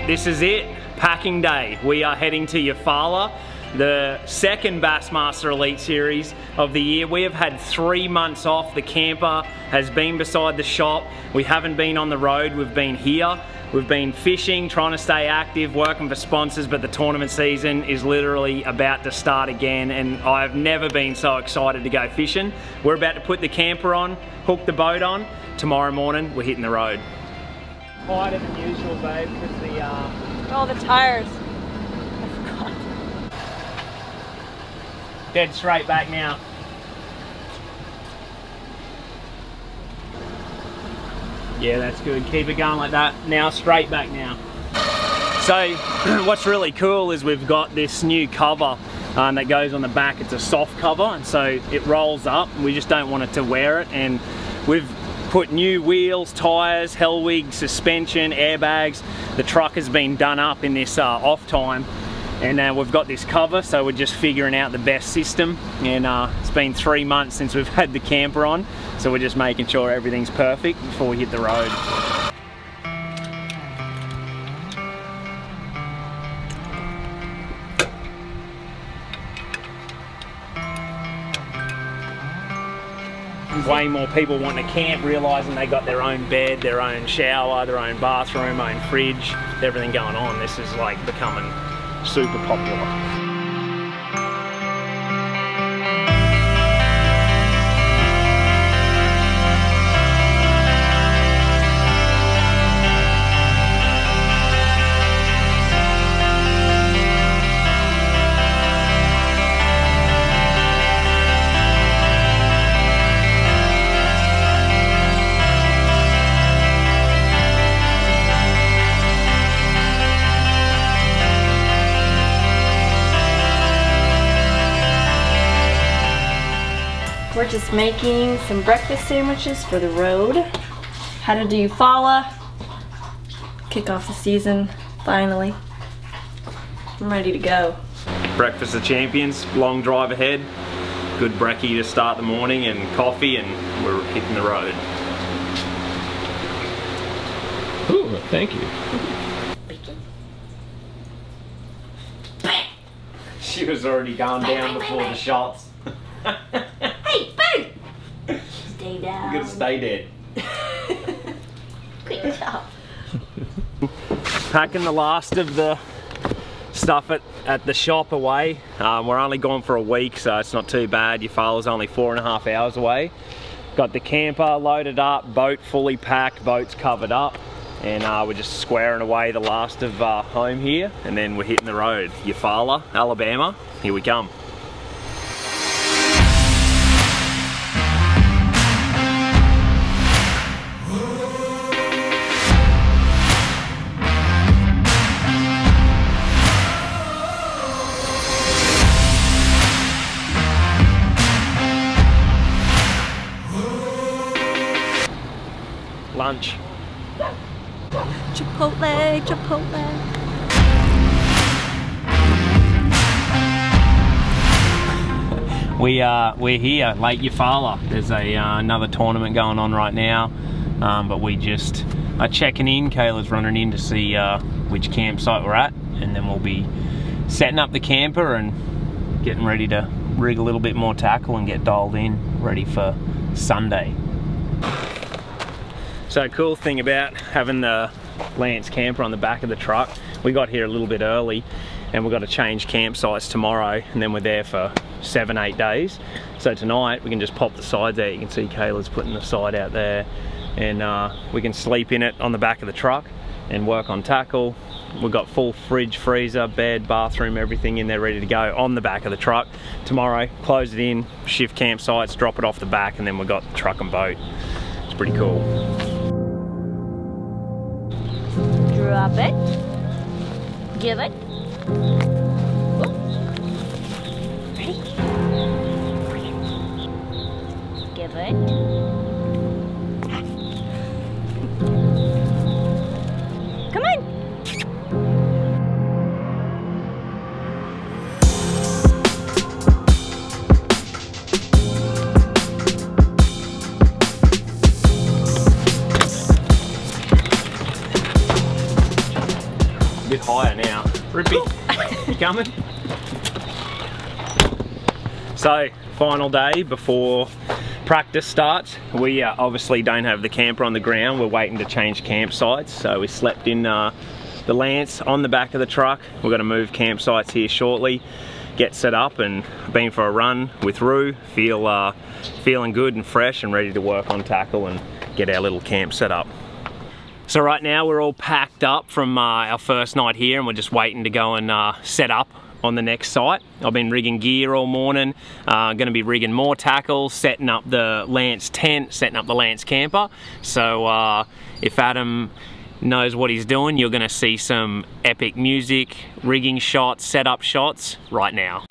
This is it, packing day. We are heading to Eufaula, the second Bassmaster Elite Series of the year. We have had 3 months off. The camper has been beside the shop. We haven't been on the road, we've been here. We've been fishing, trying to stay active, working for sponsors, but the tournament season is literally about to start again, and I've never been so excited to go fishing. We're about to put the camper on, hook the boat on. Tomorrow morning, we're hitting the road. Quieter than usual, babe, because the oh, the tires. I forgot. Dead straight back now. Yeah, that's good. Keep it going like that. Now straight back now. So what's really cool is we've got this new cover that goes on the back. It's a soft cover, and so it rolls up. We just don't want it to wear it, and we've put new wheels, tyres, Hellwig, suspension, airbags. The truck has been done up in this off time, and we've got this cover, so we're just figuring out the best system. And it's been 3 months since we've had the camper on, so we're just making sure everything's perfect before we hit the road. Way more people wanting to camp, realising they got their own bed, their own shower, their own bathroom, own fridge, everything going on. This is like becoming super popular. We're just making some breakfast sandwiches for the road. Headed to Eufaula. Kick off the season, finally. I'm ready to go. Breakfast of champions, long drive ahead. Good brekkie to start the morning and coffee, and we're hitting the road. Ooh, thank you. She was already gone down before the shots. Hey, boo! Stay down. You're gonna stay dead. Quick job. Packing the last of the stuff at the shop away. We're only gone for a week, so it's not too bad. Eufaula's only 4.5 hours away. Got the camper loaded up, boat fully packed, boat's covered up, and we're just squaring away the last of home here, and then we're hitting the road. Eufaula, Alabama, here we come. Lunch. Chipotle, Chipotle. We're here, Lake Eufaula. There's another tournament going on right now, but we just are checking in. Kayla's running in to see which campsite we're at, and then we'll be setting up the camper and getting ready to rig a little bit more tackle and get dialed in, ready for Sunday. So cool thing about having the Lance camper on the back of the truck, we got here a little bit early and we've got to change campsites tomorrow, and then we're there for 7-8 days. So tonight we can just pop the sides out. You can see Kayla's putting the side out there, and we can sleep in it on the back of the truck and work on tackle. We've got full fridge, freezer, bed, bathroom, everything in there ready to go on the back of the truck. Tomorrow, close it in, shift campsites, drop it off the back, and then we've got the truck and boat. It's pretty cool. Drop it. Give it. Ready? Give Come on. A bit higher now. Rippy, you coming? So, final day before practice starts. We obviously don't have the camper on the ground. We're waiting to change campsites. So we slept in the Lance on the back of the truck. We're going to move campsites here shortly, get set up, and been for a run with Roo. Feeling good and fresh and ready to work on tackle and get our little camp set up. So right now we're all packed up from our first night here, and we're just waiting to go and set up on the next site. I've been rigging gear all morning, going to be rigging more tackle, setting up the Lance tent, setting up the Lance camper. So if Adam knows what he's doing, you're going to see some epic music, rigging shots, setup shots right now.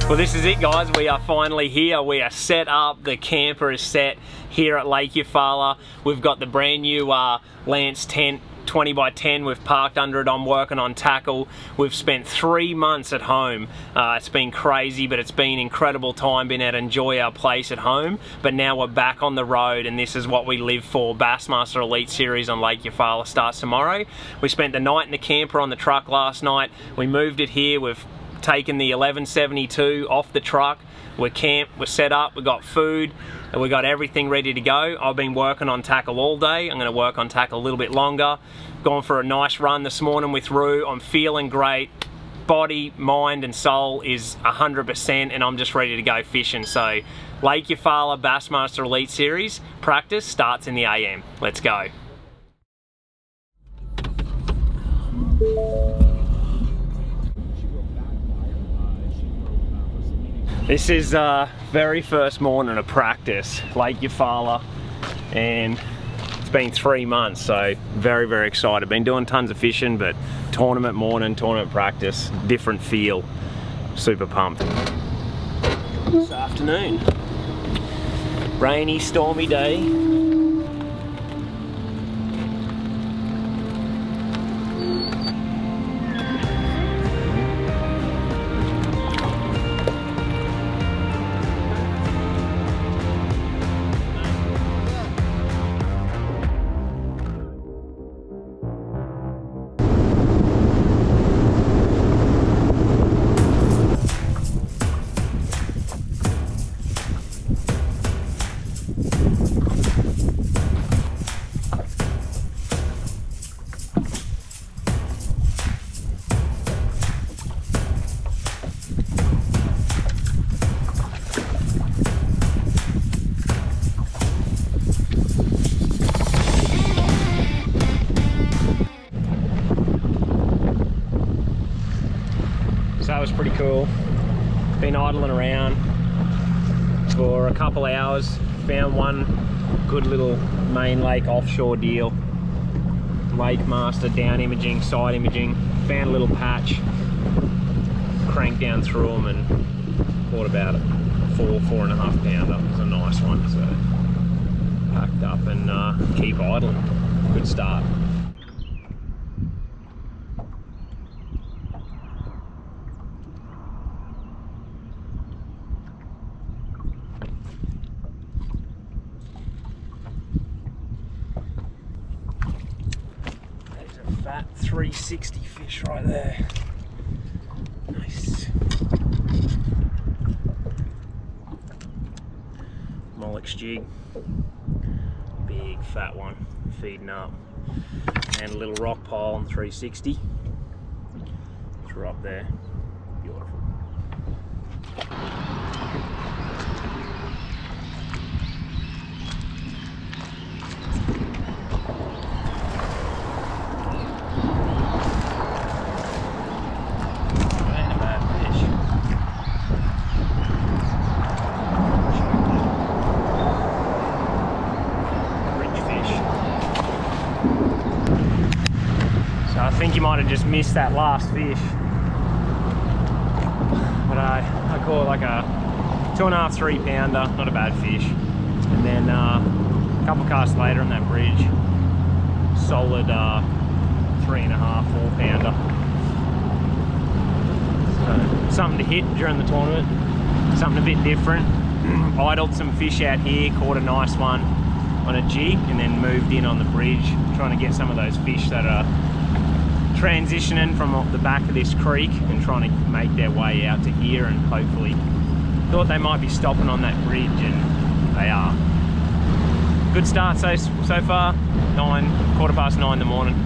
Well, this is it, guys. We are finally here. We are set up. The camper is set here at Lake Eufaula. We've got the brand new Lance tent, 20 by 10. We've parked under it. I'm working on tackle. We've spent 3 months at home. It's been crazy, but it's been incredible time being able to enjoy our place at home. But now we're back on the road, and this is what we live for. Bassmaster Elite Series on Lake Eufaula starts tomorrow. We spent the night in the camper on the truck last night. We moved it here. We've taken the 1172 off the truck. We're camped, we're set up, we've got food, and we've got everything ready to go. I've been working on tackle all day. I'm going to work on tackle a little bit longer. Gone for a nice run this morning with Roo. I'm feeling great. Body, mind and soul is 100%, and I'm just ready to go fishing. So Lake Eufaula Bassmaster Elite Series practice starts in the AM. Let's go. This is very first morning of practice, Lake Eufaula, and it's been 3 months, so very, very excited. Been doing tons of fishing, but tournament morning, tournament practice, different feel. Super pumped. This afternoon, rainy, stormy day. That was pretty cool. Been idling around for a couple hours. Found one good little main lake offshore deal. Lake master, down imaging, side imaging. Found a little patch. Cranked down through them and caught about a 4.5 pounder. It was a nice one. So packed up and keep idling. Good start. that 360 fish right there. Nice. Molluck's jig. Big fat one feeding up. And a little rock pile on 360. It's right up there. Beautiful. I think you might have just missed that last fish, but I caught like a 2.5, 3 pounder, not a bad fish. And then a couple casts later on that bridge, solid 3.5, 4 pounder. So something to hit during the tournament, something a bit different. Idled some fish out here, caught a nice one on a jig, and then moved in on the bridge, trying to get some of those fish that are transitioning from the back of this creek and trying to make their way out to here, and hopefully thought they might be stopping on that bridge, and they are. Good start so far. 9:15 in the morning.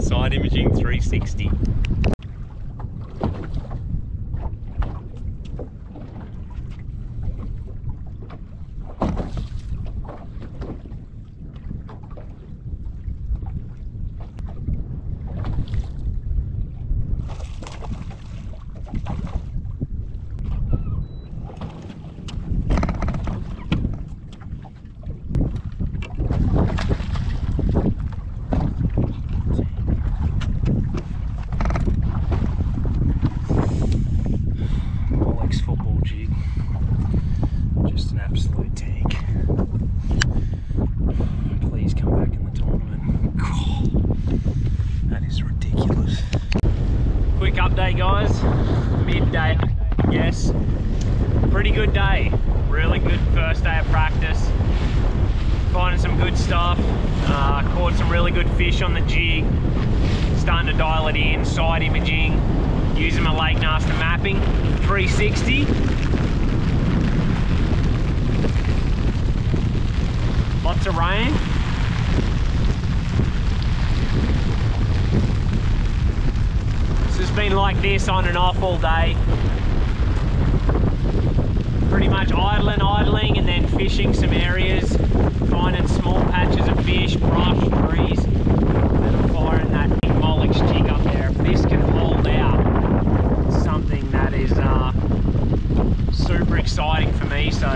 Side imaging 360. Football jig, just an absolute tank. Please come back in the tournament. God, that is ridiculous. Quick update, guys. Midday, yes. Pretty good day. Really good first day of practice. Finding some good stuff. Caught some really good fish on the jig. Starting to dial it in. Side imaging. Using my Lake Nasser mapping, 360. Lots of rain. It's just been like this on and off all day. Pretty much idling, and then fishing some areas, finding small patches of fish, brush, trees, and I'm firing that big Molluck's jig up there. If this can hold out, something that is super exciting for me, so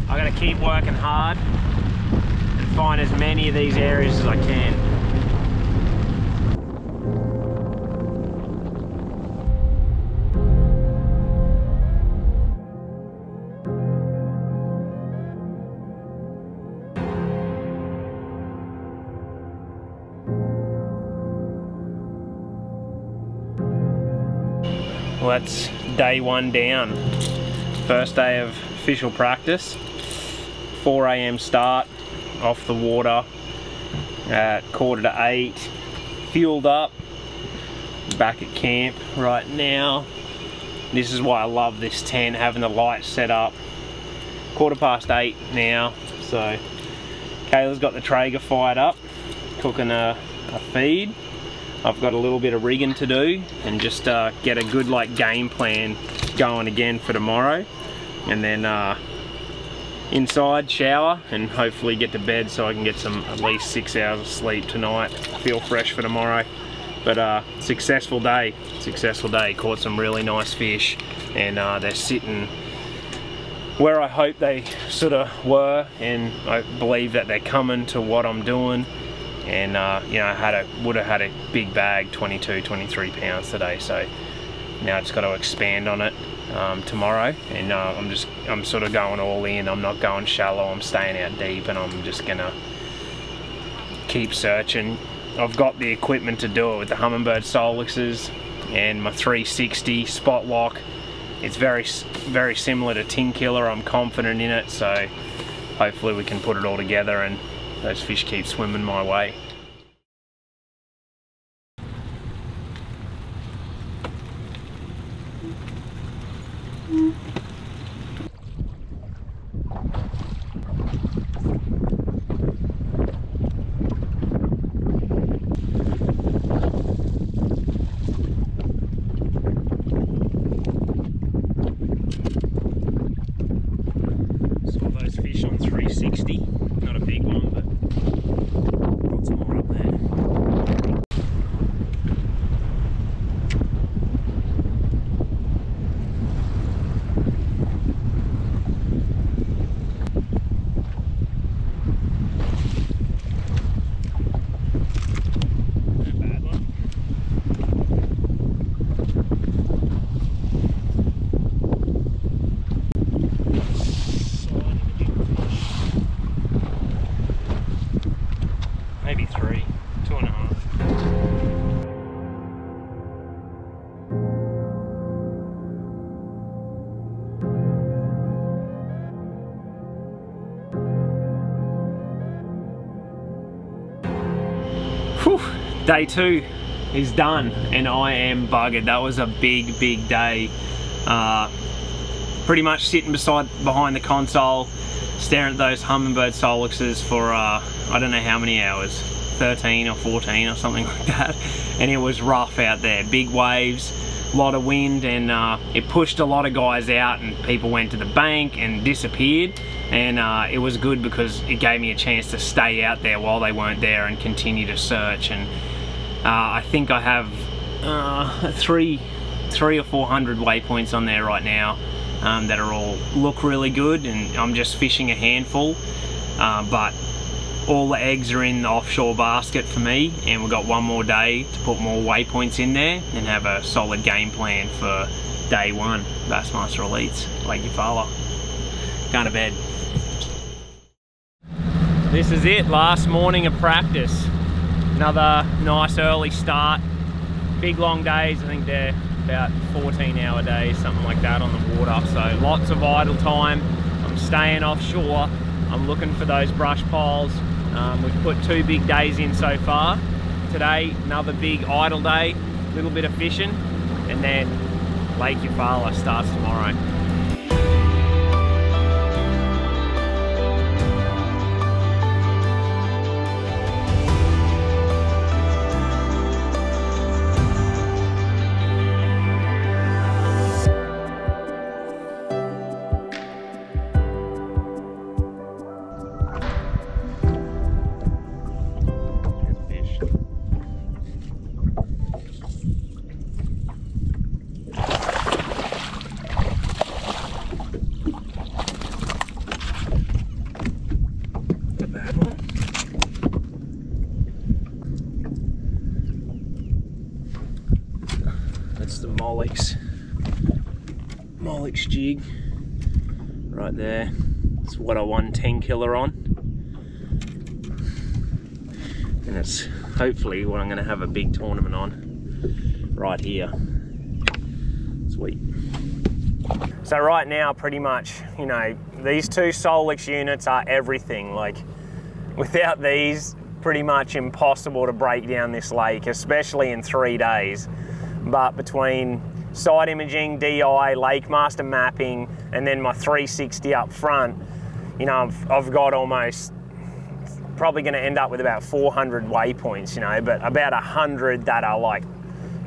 I gotta keep working hard and find as many of these areas as I can. Well, that's day one down. First day of official practice. 4 AM start, off the water at 7:45. Fueled up, back at camp right now. This is why I love this tent, having the lights set up. 8:15 now, so Kayla's got the Traeger fired up, cooking a feed. I've got a little bit of rigging to do and just get a good game plan going again for tomorrow, and then inside, shower, and hopefully get to bed so I can get some at least 6 hours of sleep tonight, feel fresh for tomorrow. But successful day, caught some really nice fish, and they're sitting where I hope they sort of were, and I believe that they're coming to what I'm doing. and you know, would have had a big bag, 22, 23 pounds today. So now I just got to expand on it tomorrow, and I'm sort of going all in. I'm not going shallow, I'm staying out deep, and I'm just gonna keep searching. I've got the equipment to do it with the Humminbird Solixes and my 360 spot lock. It's very similar to Tin Killer. I'm confident in it, so hopefully we can put it all together and those fish keep swimming my way. Saw those fish on 360, not a big one, but lots more up there. Not a bad one. Maybe 3, 2.5. Whew, day 2 is done, and I am buggered. That was a big day. Pretty much sitting behind the console, staring at those Humminbird Solixes for I don't know how many hours, 13 or 14 or something like that, and it was rough out there. Big waves, a lot of wind, and it pushed a lot of guys out, and people went to the bank and disappeared, and it was good because it gave me a chance to stay out there while they weren't there and continue to search. And I think I have 300 or 400 waypoints on there right now that are all look really good, and I'm just fishing a handful, but all the eggs are in the offshore basket for me, and we've got one more day to put more waypoints in there and have a solid game plan for day 1, Bassmaster Elites, Lake Eufaula. Going to bed. This is it, last morning of practice. Another nice early start. Big long days, I think they're about 14-hour days, something like that on the water, so lots of idle time. I'm staying offshore, I'm looking for those brush piles. We've put 2 big days in so far. Today, another big idle day, a little bit of fishing, and then Lake Eufaula starts tomorrow. That's the Mollix jig right there. It's what I won 10 killer on, and it's hopefully what I'm going to have a big tournament on right here. Sweet. So right now, pretty much, you know, these 2 Solix units are everything. Like, without these, pretty much impossible to break down this lake, especially in 3 days. But between side imaging, DI, Lakemaster mapping, and then my 360 up front, you know, I've got almost, probably going to end up with about 400 waypoints, you know, but about 100 that are like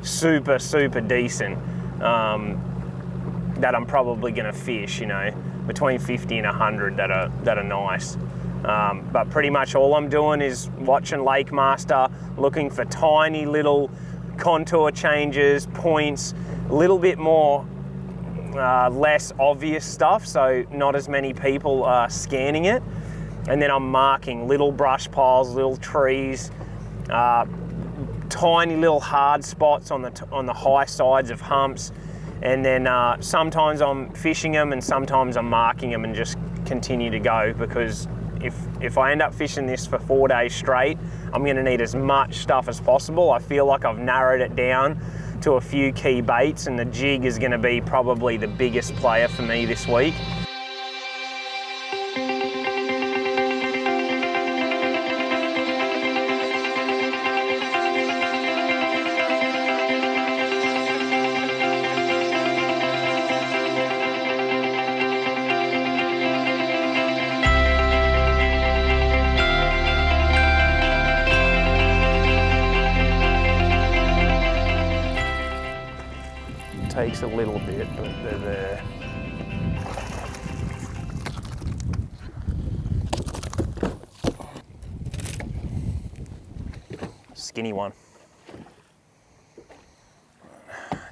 super decent, that I'm probably going to fish, you know, between 50 and 100 that are nice. But pretty much all I'm doing is watching Lakemaster, looking for tiny little contour changes, points, a little bit more less obvious stuff, so not as many people are scanning it. And then I'm marking little brush piles, little trees, tiny little hard spots on the high sides of humps, and then sometimes I'm fishing them and sometimes I'm marking them and just continue to go, because if I end up fishing this for 4 days straight, I'm going to need as much stuff as possible. I feel like I've narrowed it down to a few key baits, and the jig is going to be probably the biggest player for me this week. Takes a little bit, but they're there. Skinny one.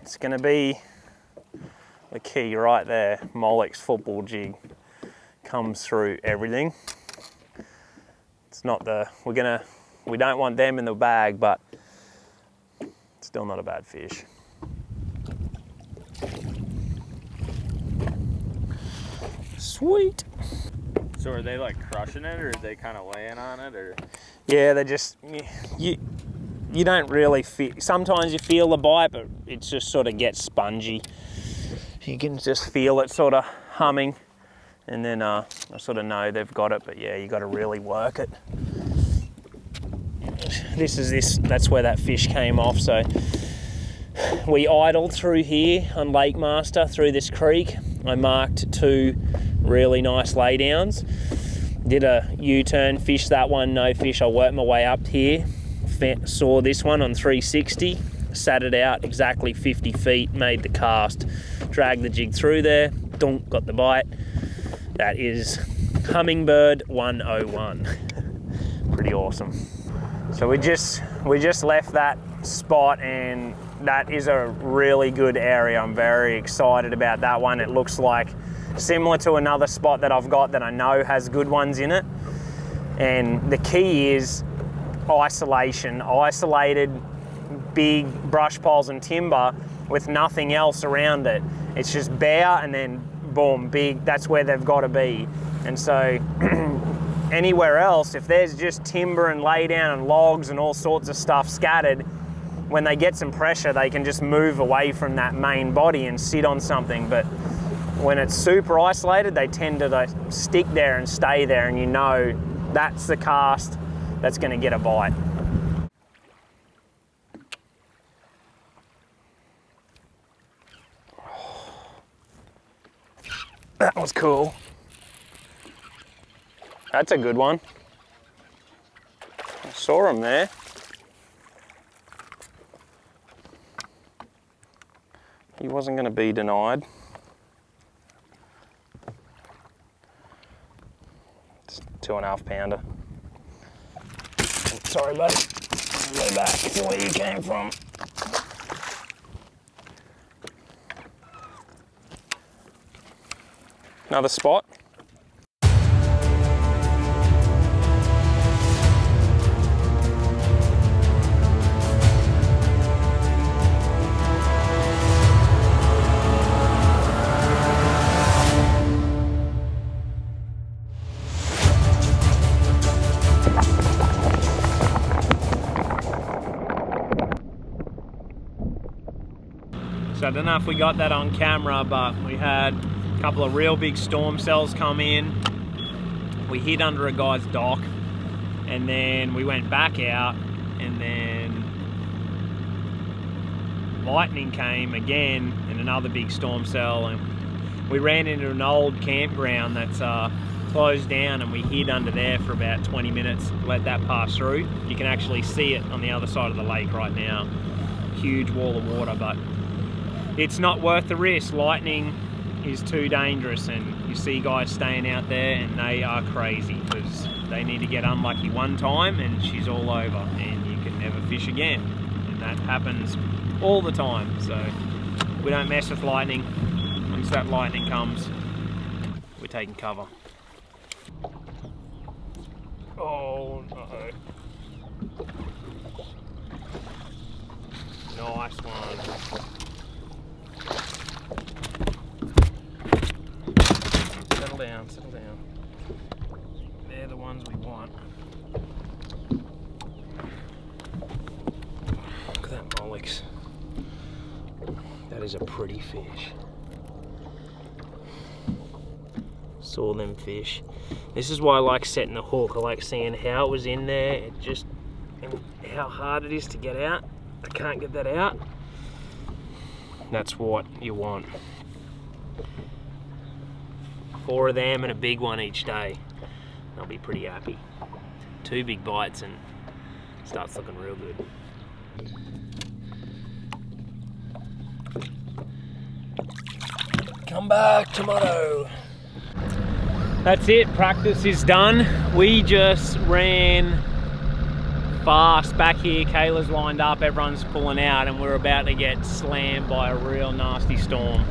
It's going to be the key right there. Molex football jig comes through everything. It's not the, we don't want them in the bag, but still not a bad fish. Sweet. So are they like crushing it, or are they kind of laying on it, or? Yeah, they're just, you don't really feel, sometimes you feel the bite, but it just sort of gets spongy. You can just feel it sort of humming, and then I sort of know they've got it, but yeah, you got to really work it. That's where that fish came off. So we idled through here on Lake Master through this creek. I marked 2 really nice laydowns. Did a U-turn, fished that one, no fish. I worked my way up here, saw this one on 360, sat it out exactly 50 feet, made the cast, dragged the jig through there, donk, got the bite. That is Hummingbird 101. Pretty awesome. So we just left that spot, and that is a really good area. I'm very excited about that one. It looks like similar to another spot that I've got that I know has good ones in it. And the key is isolation. Isolated big brush piles and timber with nothing else around it. It's just bare and then boom, big. That's where they've got to be. And so anywhere else, if there's just timber and laydown and logs and all sorts of stuff scattered, when they get some pressure, they can just move away from that main body and sit on something. But when it's super isolated, they tend to stick there and stay there, and you know that's the cast that's going to get a bite. That was cool. That's a good one. I saw him there. He wasn't going to be denied. It's 2.5 pounder. Sorry, buddy. Go back to where you came from. Another spot. So I don't know if we got that on camera, but we had a couple of real big storm cells come in. We hid under a guy's dock, and then we went back out, and then lightning came again and another big storm cell, and we ran into an old campground that's closed down, and we hid under there for about 20 minutes, let that pass through. You can actually see it on the other side of the lake right now. Huge wall of water, but it's not worth the risk. Lightning is too dangerous, and you see guys staying out there and they are crazy because they need to get unlucky one time and she's all over and you can never fish again. And that happens all the time. So we don't mess with lightning. Once that lightning comes, we're taking cover. Oh no. Nice one. Settle down, settle down. They're the ones we want. Look at that Molex. That is a pretty fish. Saw them fish. This is why I like setting the hook. I like seeing how it was in there, and how hard it is to get out. I can't get that out. That's what you want. 4 of them and a big one each day. I'll be pretty happy. 2 big bites and it starts looking real good. Come back, tomato. That's it, practice is done. We just ran fast back here. Kayla's lined up, everyone's pulling out, and we're about to get slammed by a real nasty storm.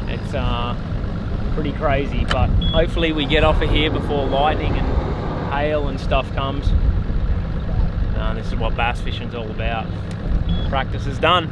It's pretty crazy, but hopefully we get off of here before lightning and hail and stuff comes. This is what bass fishing's all about. Practice is done.